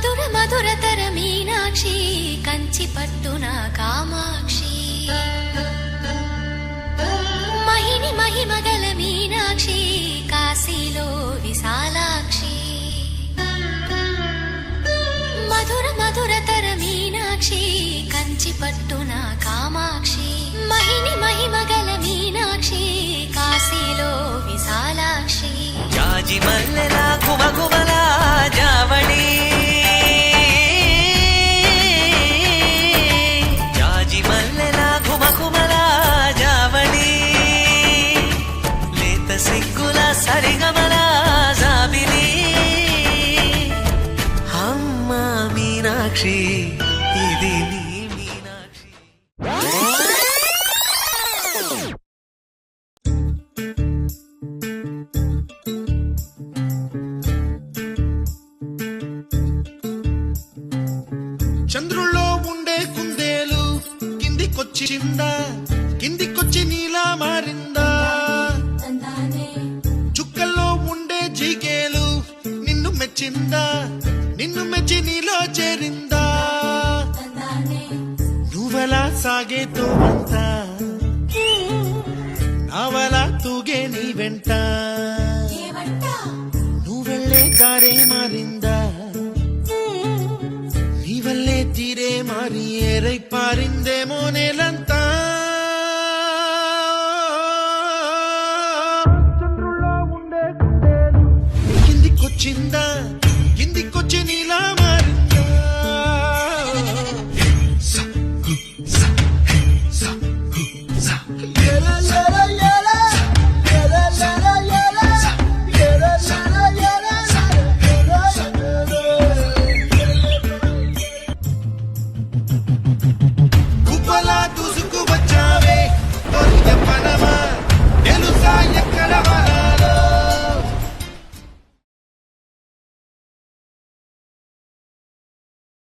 మధుర మధురతర మీనాక్షి కంచి పట్టున కామాక్షి మహిని మహిమగల మీనాక్షి కాశీలో విశాలాక్షి మధుర మధురతర మీనాక్షి కంచి పట్టున కామాక్షి మహిని మహిమగల మీనాక్షి కాశీలో విశాలాక్షి జాజి మల్లెలా కుమకుమలా జావళి జాజి మల్లెలా కుమకుమలా జావళి లేత సిగ్గుల సరిగమల జాబిలి అమ్మ మీనాక్షి ఇది నీ మీనాక్షి. చంద్రుల్లో ఉండే కుందేలు కిందికొచ్చిందా, కిందికొచ్చి నీలా మారిందా? చుక్కల్లో ఉండే జీకేలు నిన్ను మెచ్చిందా, నిన్ను మెచ్చి నీలో చేరిందా? నువ్వలా సాగే తోవంతా నావలా తూగే నీ వెంట, నువ్వెళ్ళే దారే మారిందా, నీవల్లే తీరే మారి ఏరై పారిందేమో నేలంతా. చంద్రుల్లో ఉండే కుందేలు కిందికొచ్చిందా,